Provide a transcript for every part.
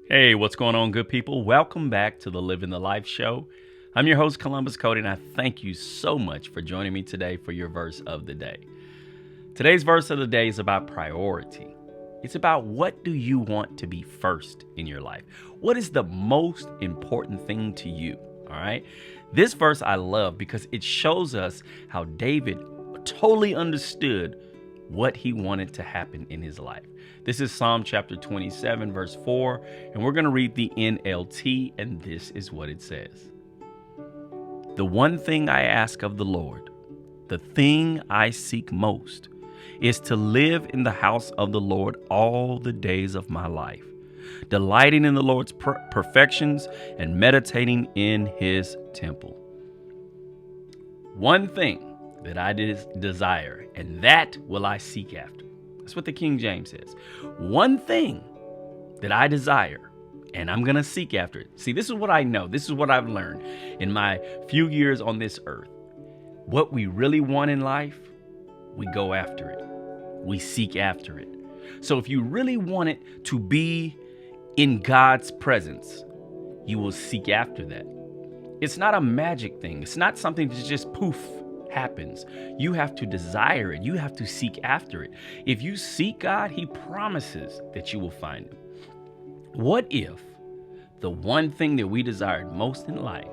Hey, what's going on, good people? Welcome back to the Living the Life show. I'm your host, Columbus Cody, and I thank you so much for joining me today for your verse of the day. Today's verse of the day is about priority. It's about what do you want to be first in your life? What is the most important thing to you? All right. This verse I love because it shows us how David totally understood what he wanted to happen in his life. This is Psalm chapter 27, verse 4, and we're going to read the NLT, and this is what it says. The one thing I ask of the Lord, the thing I seek most, is to live in the house of the Lord all the days of my life, delighting in the Lord's perfections and meditating in his temple. One thing that I desire, and that will I seek after. That's what the King James says. One thing that I desire, and I'm going to seek after it. See, this is what I know. This is what I've learned in my few years on this earth. What we really want in life, we go after it. We seek after it. So if you really want it to be in God's presence, you will seek after that. It's not a magic thing. It's not something that just poof happens. You have to desire it. You have to seek after it. If you seek God, he promises that you will find him. What if the one thing that we desired most in life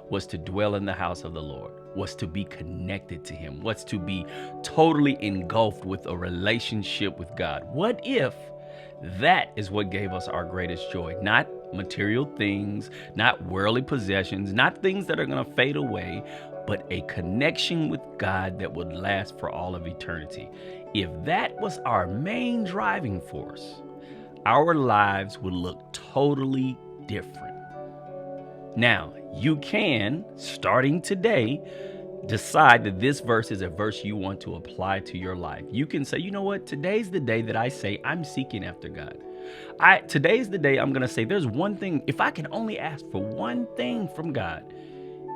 was to dwell in the house of the Lord, was to be connected to him, was to be totally engulfed with a relationship with God? What if that is what gave us our greatest joy? Not material things, not worldly possessions, not things that are going to fade away, but a connection with God that would last for all of eternity. If that was our main driving force, our lives would look totally different. Now, you can, starting today, decide that this verse is a verse you want to apply to your life. You can say, you know what? Today's the day that I say I'm seeking after God. Today's the day I'm going to say there's one thing. If I can only ask for one thing from God,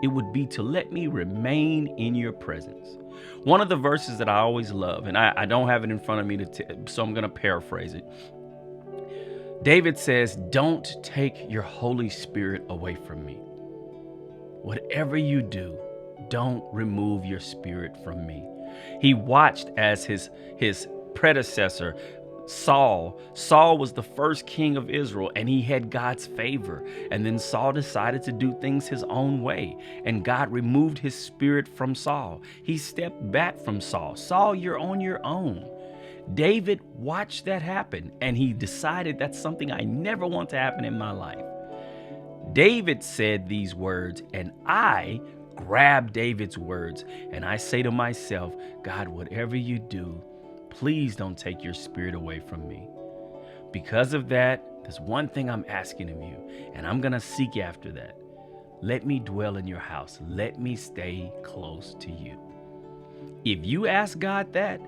it would be to let me remain in your presence. One of the verses that I always love, and I don't have it in front of me, so I'm going to paraphrase it. David says, don't take your Holy Spirit away from me. Whatever you do, don't remove your spirit from me. He watched as his predecessor, Saul was the first king of Israel, and he had God's favor. And then Saul decided to do things his own way, and God removed his spirit from Saul. He stepped back from Saul. Saul, you're on your own. David watched that happen, and he decided that's something I never want to happen in my life. David said these words, and I grab David's words, and I say to myself, God, whatever you do, please don't take your spirit away from me. Because of that, there's one thing I'm asking of you, and I'm going to seek after that. Let me dwell in your house. Let me stay close to you. If you ask God that,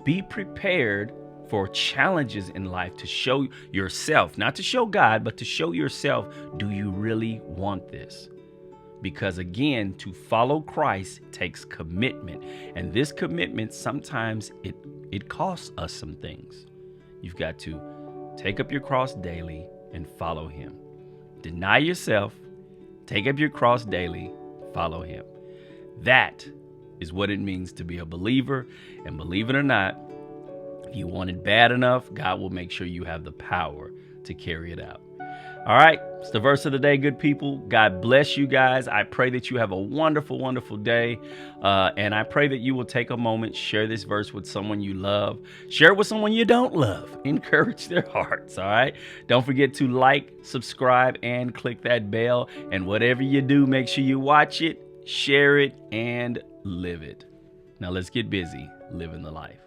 be prepared for challenges in life to show yourself, not to show God, but to show yourself, do you really want this? Because again, to follow Christ takes commitment. And this commitment, sometimes it costs us some things. You've got to take up your cross daily and follow him. Deny yourself, take up your cross daily, follow him. That is what it means to be a believer. And believe it or not, if you want it bad enough, God will make sure you have the power to carry it out. All right, it's the verse of the day, good people. God bless you guys. I pray that you have a wonderful, wonderful day. And I pray that you will take a moment, share this verse with someone you love. Share it with someone you don't love. Encourage their hearts, all right? Don't forget to like, subscribe, and click that bell. And whatever you do, make sure you watch it, share it, and live it. Now let's get busy living the life.